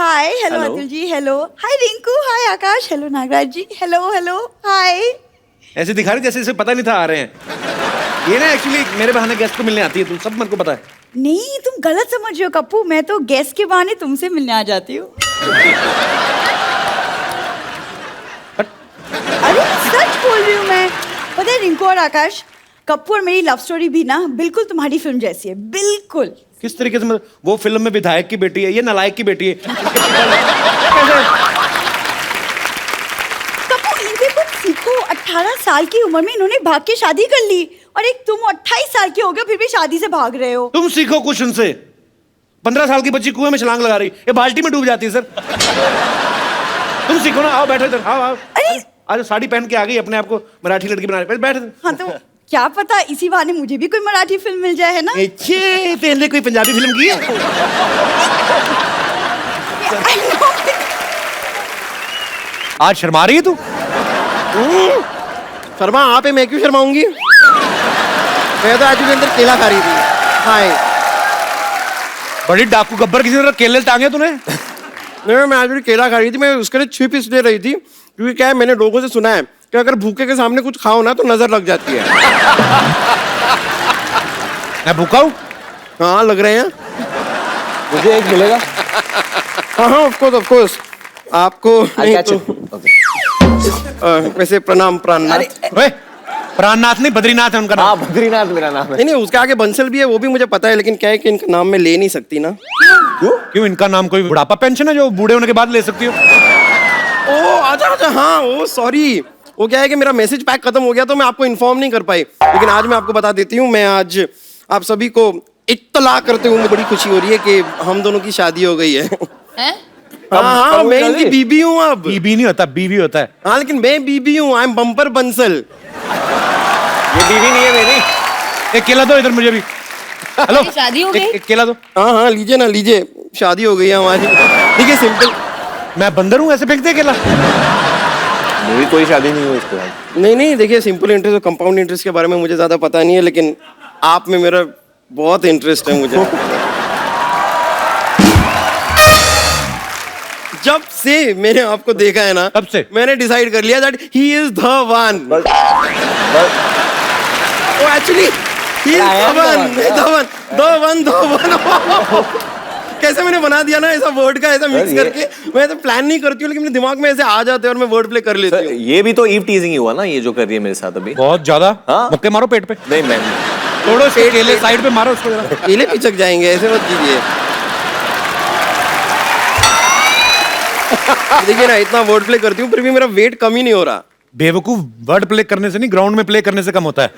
Hi hello Atul ji, hello hi Rinku, हाय आकाश, hello Nagraj जी, hello hello hi. ऐसे दिखा रही जैसे इसे पता नहीं था आ रहे हैं। ये ना एक्चुअली मेरे बहाने गेस्ट को मिलने आती है, तुम सब मेरे को पता है। नहीं तुम गलत समझ रहे हो कप्पू, मैं तो गेस्ट के बहाने तुमसे मिलने आ जाती हूँ। अरे सच बोल रही हूँ मैं। पता है रिंकू और आकाश, कप्पू और मेरी लव स्टोरी भी ना बिल्कुल तुम्हारी फिल्म जैसी है, बिल्कुल। किस तरीके से? मतलब वो फिल्म में विधायक की बेटी है, ये नालायक की बेटी है। कप्पू इनसे कुछ सीखो, 18 साल की उम्र में इन्होंने भाग के शादी कर ली, और एक तुम 28 साल के हो गए फिर भी शादी से भाग रहे हो। तुम सीखो कुछ उनसे। 15 साल की बच्ची कुएं में छलांग लगा रही, ये बाल्टी में डूब जाती है सर। तुम सीखो ना, आओ बैठो इधर, आओ आओ। आज साड़ी पहन के आ गई, अपने आप को मराठी लड़की बना रही, बैठ। हाँ तो क्या पता इसी बहाने मुझे भी कोई मराठी फिल्म मिल जाए, है ना? पहले कोई पंजाबी फिल्म की है? आज शर्मा रही है तू? शर्मा आप है, मैं क्यों शर्माऊंगी? मैं तो एक्चुअली अंदर केला खा रही थी। हाय। बड़ी डाकू गब्बर, किसी तरह केले टांगे तूने? नहीं, मैं एक्चुअली केला खा रही थी। मैं उसके लिए छिप इसलिए रही थी क्योंकि क्या है, मैंने लोगों से सुना है कि अगर भूखे के सामने कुछ खाओ ना तो नजर लग जाती है। मैं भूखा हूँ? हाँ लग रहे हैं। मुझे एक मिलेगा? हाँ ऑफ कोर्स आपको नहीं तो, वैसे प्रणाम प्राणनाथ। प्राणनाथ नहीं, बद्रीनाथ है उनका नाम। हाँ बद्रीनाथ मेरा नाम है। नहीं उसके आगे बंसल भी है, वो भी मुझे पता है, लेकिन क्या है कि इनका नाम मैं ले नहीं सकती ना। क्यों? इनका नाम कोई बुढ़ापा पेंशन है जो बूढ़े होने के बाद ले सकती हो? ओ अच्छा हाँ, ओ सॉरी। वो क्या है कि मेरा मैसेज पैक खत्म हो गया तो मैं आपको इन्फॉर्म नहीं कर पाई, लेकिन आज मैं आपको बता देती हूँ। मैं आज आप सभी को इत्तला करते हुए बड़ी खुशी हो रही है कि हम दोनों की शादी हो गई है। हाँ मैं इनकी बीबी हूँ अब। बीबी नहीं होता, बीवी होता है। हाँ लेकिन मैं बीबी हूँ, आई एम बम्पर बंसल। ये बीवी नहीं है मेरी। एक केला दो इधर मुझे भी। हेलो, शादी हो गई? एक केला दो। हाँ लीजिए ना, लीजिए। शादी हो गई है हमारी। ठीक है सिंपल। मैं बंदर हूँ ऐसे फेंक दे केला? मेरी कोई शादी नहीं हुई इसके बाद। नहीं देखिए, सिंपल इंटरेस्ट और कंपाउंड इंटरेस्ट के बारे में मुझे ज्यादा पता नहीं है, लेकिन आप में मेरा बहुत इंटरेस्ट है मुझे। जब से मैंने आपको देखा है ना, तब से मैंने डिसाइड कर लिया that he is the one. Actually he is the one. कैसे मैंने बना दिया ना ऐसा वर्ड का, ऐसा मिक्स करके। मैं तो प्लान नहीं करती हूँ, लेकिन मेरे दिमाग में ऐसे आ जाते हैं और मैं वर्ड प्ले कर लेती हूँ। ये भी तो ईव टीजिंग ही हुआ ना, ये जो कर रही है मेरे साथ अभी। बहुत ज्यादा। हाँ? मुक्के मारो पेट पे। नहीं मैं तोड़ो इसके केले, साइड पे मारो उसको जरा। केले पिचक जाएंगे, ऐसे मत कीजिए। देखिए ना, इतना वर्ड प्ले करती हूँ फिर भी मेरा वेट कम ही नहीं हो रहा। बेवकूफ, वर्ड प्ले करने से नहीं, ग्राउंड में प्ले करने से कम होता है।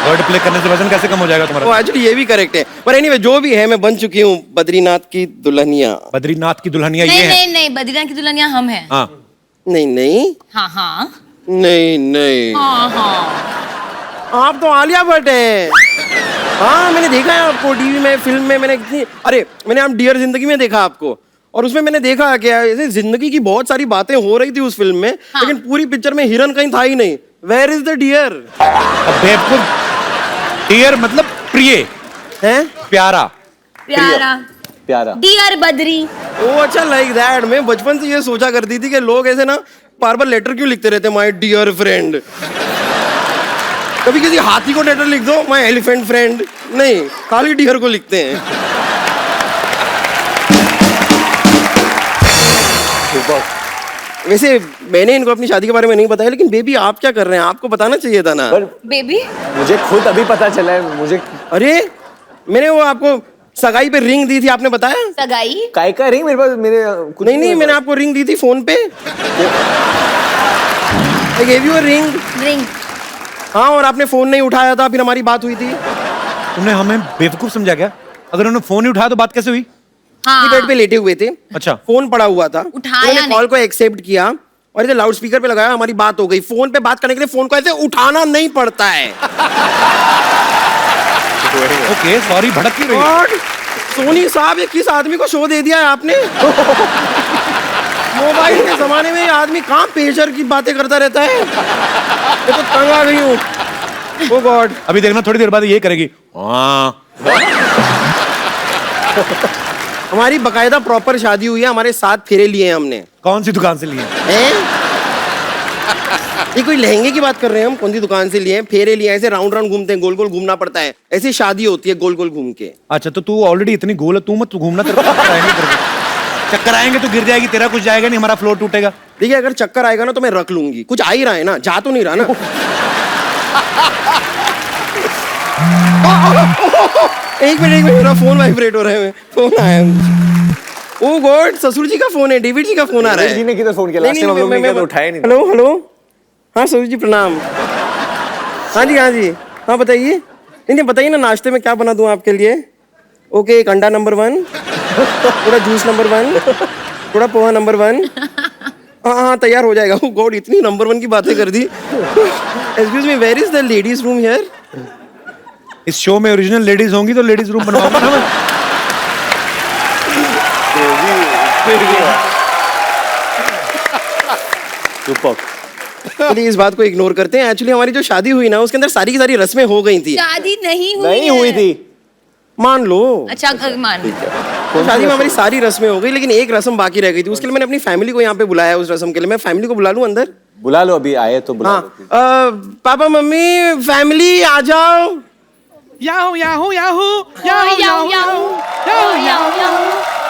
वर्ड प्ले करने से वजन कैसे कम हो जाएगा तुम्हारा? एक्चुअली ये भी करेक्ट है, पर एनीवे जो भी है, मैं बन चुकी हूँ बद्रीनाथ की दुल्हनिया। बद्रीनाथ की दुल्हनिया ये नहीं है? नहीं नहीं, बद्रीनाथ की दुल्हनिया हम हैं। हाँ नहीं हाँ हाँ नहीं हाँ हाँ। आप तो आलिया भट्ट हैं। हाँ मैंने देखा है आपको टीवी में, फिल्म में। मैंने आप डियर जिंदगी में देखा आपको, और उसमें मैंने देखा कि ऐसे जिंदगी की बहुत सारी बातें हो रही थी उस फिल्म में। हाँ। लेकिन पूरी पिक्चर में हिरन कहीं था ही नहीं। Where is the deer? बेवकूफ, डियर मतलब प्रिय है, प्यारा प्यारा। डियर बद्री। ओ अच्छा, लाइक दैट। मैं बचपन से ये सोचा करती थी कि लोग ऐसे ना बार बार लेटर क्यों लिखते रहते, माय डियर फ्रेंड। कभी किसी हाथी को लेटर लिख दो, माय एलिफेंट फ्रेंड। नहीं, खाली डियर को लिखते हैं। वैसे मैंने इनको अपनी शादी के बारे में नहीं बताया, लेकिन बेबी आप क्या कर रहे हैं? आपको बताना चाहिए था ना। बेबी मुझे खुद अभी पता चला है। मुझे अरे मैंने वो आपको सगाई पे रिंग दी थी, आपने बताया? सगाई काय का रिंग मेरे पास, मेरे कुछ नहीं मैंने आपको रिंग दी थी फोन पे। I gave you a ring। Ring. हाँ, और आपने फोन नहीं उठाया था, फिर हमारी बात हुई थी। तुमने हमें बेवकूफ समझा क्या? अगर उन्होंने फोन नहीं उठाया तो बात कैसे हुई? हाँ बेड पे लेटे हुए थे, अच्छा, फोन पड़ा हुआ था, उठाया उन्होंने कॉल को एक्सेप्ट किया और इसे लाउड स्पीकर पे लगाया, हमारी बात हो गई। फोन पे बात करने के लिए फोन को ऐसे उठाना नहीं पड़ता है। ओके सॉरी, भड़क क्यों रही? और सोनी साहब, ये किस आदमी को शो दे दिया है आपने? मोबाइल के जमाने में ये आदमी कहाँ पेशर की बातें करता रहता है। मैं तो तंग आ गई हूँ। ओ गॉड, अभी देखना थोड़ी देर बाद ये करेगी। हाँ हमारी बकायदा प्रॉपर शादी हुई है, हमारे 7 फेरे लिए हैं हमने। कौन सी दुकान से लिए? हैं? ये कोई लहंगे की बात कर रहे हैं हम? कौन सी दुकान से लिए हैं? फेरे लिए हैं, ऐसे राउंड राउंड घूमते हैं, गोल गोल घूमना पड़ता है, ऐसी शादी होती है गोल गोल घूम के। अच्छा तो तू ऑलरेडी इतनी गोल है, तू मत घूमना, तेरे को चक्कर आएंगे तेरे को। चक्कर आएंगे तो गिर जाएगी, तेरा कुछ जाएगा नहीं, हमारा फ्लोर टूटेगा। देखिए अगर चक्कर आएगा ना तो मैं रख लूंगी, कुछ आ ही रहा है ना, जा तो नहीं रहा ना। एक मिनट मेरा फोन वाइब्रेट हो रहा है, फोन आया है। ओ गॉड, ससुर जी का फोन है, डेविड जी का फोन आ रहा है। जी ने किधर फोन किया? लास्ट टाइम हम लोग ने किया तो उठाया नहीं। हेलो हेलो, हाँ ससुर जी प्रणाम। हाँ जी हाँ जी, हाँ बताइए। नहीं बताइए ना, नाश्ते में क्या बना दूं आपके लिए? ओके, एक अंडा नंबर 1, थोड़ा जूस नंबर 1, थोड़ा पोहा नंबर 1। हाँ तैयार हो जाएगा। ओ गॉड, इतनी नंबर 1 की बातें कर दी। Excuse me, where is the ladies room here? इस शो में ओरिजिनल लेडीज होंगी तो लेडीज रूम बनवाऊंगा ना मैं। चलिए इस बात को इग्नोर करते हैं। एक्चुअली हमारी जो शादी हुई ना, उसके अंदर सारी की सारी रस्में हो गई थी। शादी नहीं हुई नहीं है। हुई थी। मान लो। अच्छा मान लो। तो शादी में हमारी सारी रस्में हो गई, लेकिन एक रस्म बाकी रह गई थी। उसके लिए मैंने अपनी फैमिली को यहाँ पे बुलाया। उस रस्म के लिए मैं फैमिली को बुला लूं अंदर? बुला लो, अभी आए तो बुला हाँ लो। पापा मम्मी फैमिली आ जाओ। Yahoo Yahoo Yahoo Yahoo Yahoo Yahoo Yahoo Yahoo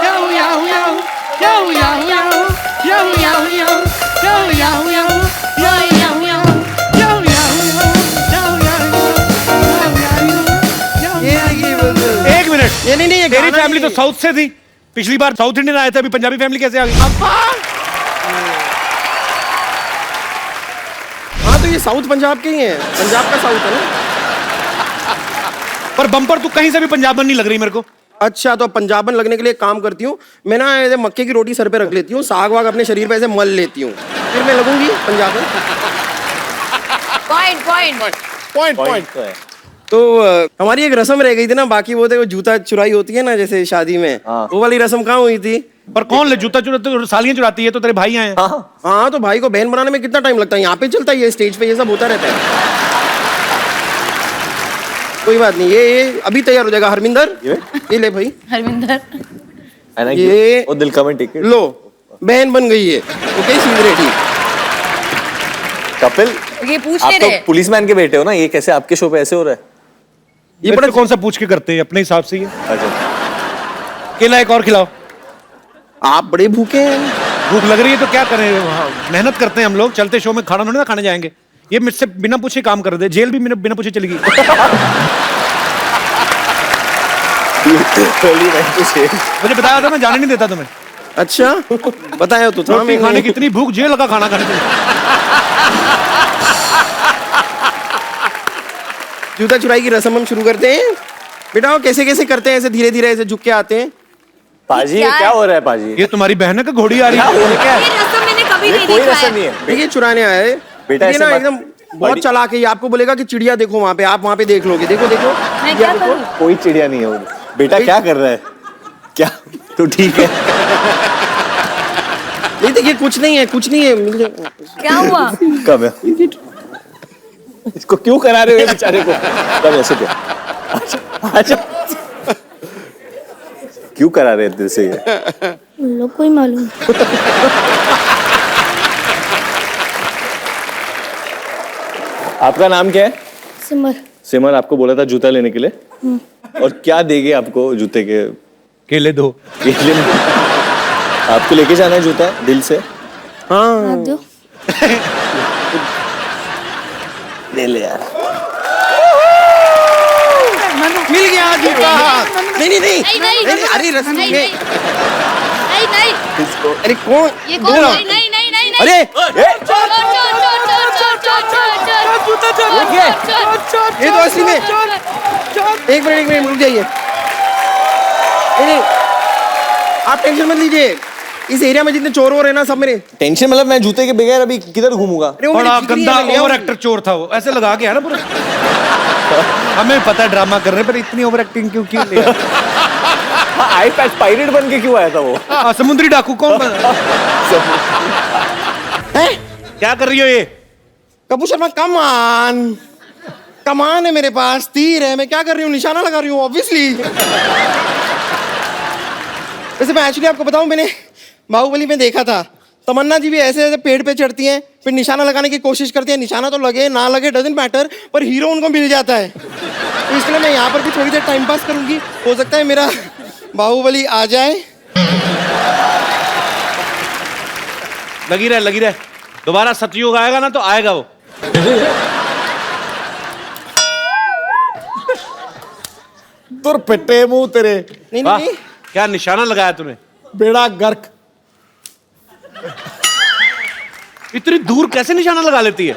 Yahoo Yahoo Yahoo Yahoo Yahoo Yahoo Yahoo Yahoo Yahoo Yahoo Yahoo एक मिनट, ये नहीं ये तेरी गाना फैमिली तो नहीं। साउथ से थी, पिछली बार साउथ इंडियन आया था, अभी पंजाबी फैमिली कैसे आ गई? हाँ तो ये साउथ पंजाब के ही हैं, पंजाब का साउथ है ना। पर बम्पर तू कहीं से भी पंजाबन नहीं लग रही मेरे को। अच्छा तो पंजाबन लगने के लिए एक काम करती हूँ मैं ना, ऐसे मक्के की रोटी सर पे रख लेती हूँ, साग वाग अपने शरीर पे ऐसे मल लेती हूँ, फिर मैं लगूंगी पंजाबन। पॉइंट पॉइंट पॉइंट तो है। तो हमारी एक रस्म रह गई थी ना, बाकी वो देखो जूता चुराई होती है ना जैसे शादी में, हाँ। वो वाली रस्म कहाँ हुई थी? पर कौन ले जूता चुराते? सालियां चुराती है तो तेरे भाई आए हैं। हाँ तो भाई को बहन बनाने में कितना टाइम लगता है, यहाँ पे चलता है, ये स्टेज पे ये सब होता रहता है। कोई बात नहीं, ये अभी तैयार हो जाएगा। हरमिंदर ये ले भाई, हरविंदर है ना, ये- वो दिल का में टिकट लो बहन बन गई है। ओके सी रेडी। कपिल, ये पूछ आप ले तो रहे। पुलिसमैन के बेटे हो ना, ये कैसे आपके शो पे ऐसे हो रहा है? ये बड़ा कौन सा पूछ के करते हैं, अपने हिसाब से ही है। अच्छा, केला एक और खिलाओ। आप बड़े भूखे हैं। भूख लग रही है तो क्या करें, हाँ, मेहनत करते हैं हम लोग, चलते शो में खाना थोड़ी ना खाने जाएंगे। ये मुझसे बिना पूछे काम कर दे, जेल भी बिना पूछे चली गई। मुझे बताया था, मैं जाने नहीं देता तुम्हें। अच्छा बताया तो था रोटी खाने की इतनी भूख, जेल का खाना खाने को। जूता चुराई की रस्म हम शुरू करते हैं। बेटा कैसे कैसे करते हैं, ऐसे धीरे धीरे ऐसे झुक के आते हैं। पाजी ये क्या हो रहा है पाजी? ये तुम्हारी बहन है का घोड़ी आ रही है? क्या ये रस्म मैंने कभी ये नहीं कोई देखा रस्म है। नहीं है। देखिए चुराने आया है बेटा, ये ऐसे ना मत- एकदम बहुत बड़ी- चालाक है। ये आपको बोलेगा कि चिड़िया देखो वहां पे, आप वहां पे देख लोगे। देखो देखो मैं क्या करूं? कोई चिड़िया नहीं है वो। बेटा क्या कर रहा है? क्या तो ठीक है। नहीं देखिए कुछ नहीं है, कुछ नहीं है। क्या हुआ? कब है? इसको क्यों करा रहे हो ये बेचारे को? कब ऐसे क्या? अच्छा क्यों करा रहे दिल से ये? लोग कोई मालूम। आपका नाम क्या है? सिमर। सिमर आपको बोला था जूता लेने के लिए, और क्या देंगे आपको जूते के? केले दो। केले में? आपको लेके जाना है जूता दिल से? हाँ आप दो। ले ले यार। मिल गया जूता। नहीं नहीं नहीं नहीं, अरे रस्म नहीं, में नहीं नहीं इसको अरे कौन ये कौन? बोला? नहीं नहीं नहीं नहीं अरे ये तो असली में। एक मिनट रुक जाइए। नहीं नहीं आप टेंशन मत लीजिए, इस एरिया में जितने चोर हो रहे हैं ना सब मेरे। टेंशन मतलब मैं जूते के बगैर अभी किधर घूमूंगा? अरे वो बड़ा मेरी जिगरी गंदा है, मैं ले ओवर आऊं। एक्टर चोर था वो, ऐसे लगा के है ना पूरा। हमें पता है ड्रामा कर रहे हैं, पर इतनी ओवर एक्टिंग क्यों की? आई पैच पायरेट बन के क्यों आया था वो? समुद्री डाकू कौन हैं? क्या कर रही हो ये? कपूर शर्मा कमान है मेरे पास, तीर है, मैं क्या कर रही हूँ, निशाना लगा रही हूँ ऑब्वियसली। वैसे मैं एक्चुअली आपको बताऊं, मैंने बाहुबली में देखा था तमन्ना जी भी ऐसे ऐसे पेड़ पे चढ़ती हैं, फिर निशाना लगाने की कोशिश करती हैं, निशाना तो लगे ना लगे डजंट मैटर, पर हीरो उनको मिल जाता है। तो इसलिए मैं यहाँ पर भी थोड़ी देर टाइम पास करूंगी, हो सकता है मेरा बाहुबली आ जाए। लगी रहे, दोबारा सतयुग आएगा ना तो आएगा वो। तुर पिट्टे मुंह तेरे, नहीं वाह, नहीं नहीं, क्या निशाना लगाया तूने। बेड़ा गर्क। इतनी दूर कैसे निशाना लगा लेती है?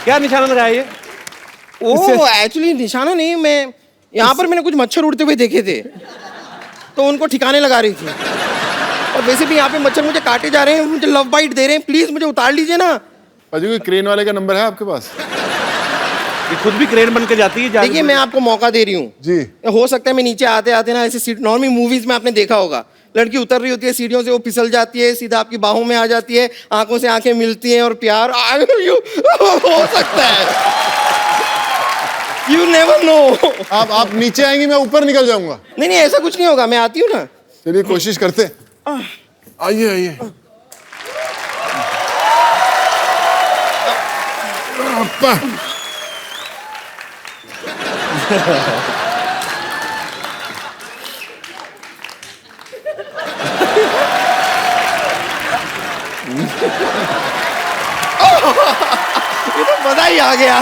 क्या निशाना लगाया ये? ओ एक्चुअली निशाना नहीं, मैं यहाँ पर मैंने कुछ मच्छर उड़ते हुए देखे थे, तो उनको ठिकाने लगा रही थी। और वैसे भी यहाँ पे मच्छर मुझे काटे जा रहे हैं, मुझे लव बाइट दे रहे हैं, प्लीज मुझे उतार लीजिए ना। पाजी कोई क्रेन वाले का नंबर है आपके पास? ये खुद भी क्रेन बन के जाती है। देखिए मैं आपको मौका दे रही हूँ जी। हो सकता है मैं नीचे आते आते ना, ऐसे सीट नॉर्मल मूवीज में आपने देखा होगा, लड़की उतर रही होती है सीढ़ियों से, वो फिसल जाती है, सीधा आपकी बाहों में आ जाती है, आंखों से आंखें मिलती हैं और प्यार हो सकता है। You never know. आप नीचे आएंगी, मैं ऊपर निकल जाऊंगा। नहीं नहीं ऐसा कुछ नहीं होगा, मैं आती हूँ ना। चलिए कोशिश करते हैं। आइए आइए। अप्पा। ये तो मजा ही आ गया।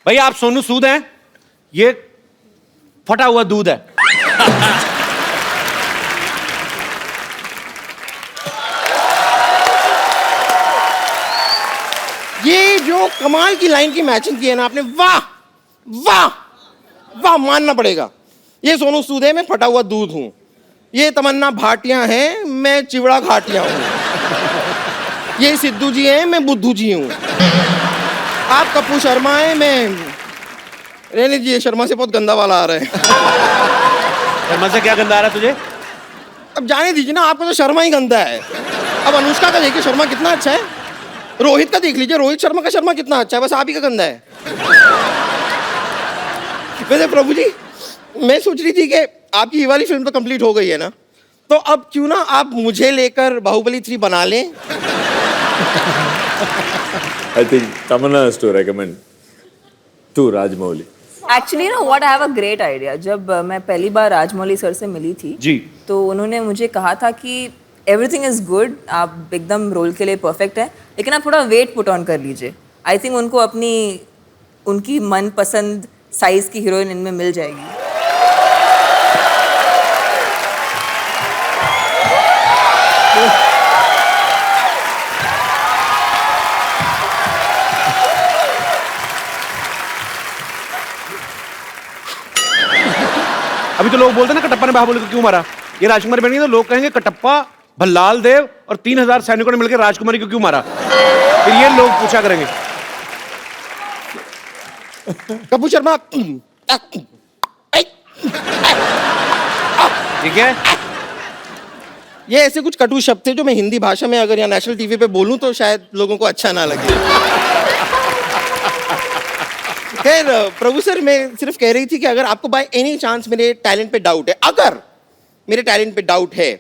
भाई आप सोनू सूद हैं, ये फटा हुआ दूध है। ये जो कमाल की लाइन की मैचिंग की है ना आपने, वाह वाह वाह, मानना पड़ेगा। ये सोनू सूद है, मैं फटा हुआ दूध हूं। ये तमन्ना भाटिया है, मैं चिवड़ा घाटिया हूं। ये सिद्धू जी हैं, मैं बुद्धू जी हूं। आप कप्पू शर्मा हैं, मैं रहने दीजिए, शर्मा से बहुत गंदा वाला आ रहा है। शर्मा से क्या गंदा आ रहा है तुझे? अब जाने दीजिए ना, आपको तो शर्मा ही गंदा है। अब अनुष्का का देखिए शर्मा कितना अच्छा है, रोहित का देख लीजिए, रोहित शर्मा का शर्मा कितना अच्छा है, बस आप ही का गंदा है। वैसे प्रभु जी, मैं सोच रही थी कि आपकी ये वाली फिल्म तो कंप्लीट हो गई है ना, तो अब क्यों ना आप मुझे लेकर बाहुबली 3 बना लें। I think Tamanna has to recommend to Rajmouli. Actually ना what I have a great idea. जब मैं पहली बार राजमौली सर से मिली थी जी, तो उन्होंने मुझे कहा था कि एवरीथिंग इज गुड, आप एकदम रोल के लिए परफेक्ट है, लेकिन आप थोड़ा वेट पुट ऑन कर लीजिए। आई थिंक उनको उनकी मनपसंद साइज की हीरोइन इनमें मिल जाएगी। अभी तो लोग बोलते हैं ना कटप्पा ने बाहुबली को क्यों मारा, ये राजकुमारी बन गई तो लोग कहेंगे कटप्पा, भल्लाल देव और 3000 सैनिकों ने मिलकर राजकुमारी को क्यों मारा, फिर ये लोग पूछा करेंगे। कपूर शर्मा, ठीक है, ये ऐसे कुछ कटु शब्द थे जो मैं हिंदी भाषा में अगर या नेशनल टीवी पे बोलूं तो शायद लोगों को अच्छा ना लगे। खैर प्रभु सर, मैं सिर्फ कह रही थी कि अगर आपको बाय एनी चांस मेरे टैलेंट पे डाउट है, अगर मेरे टैलेंट पे डाउट है,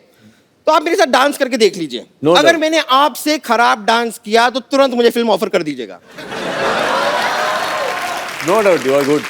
तो आप मेरे साथ डांस करके देख लीजिए। No अगर doubt. मैंने आपसे खराब डांस किया तो तुरंत मुझे फिल्म ऑफर कर दीजिएगा। No doubt, you are good.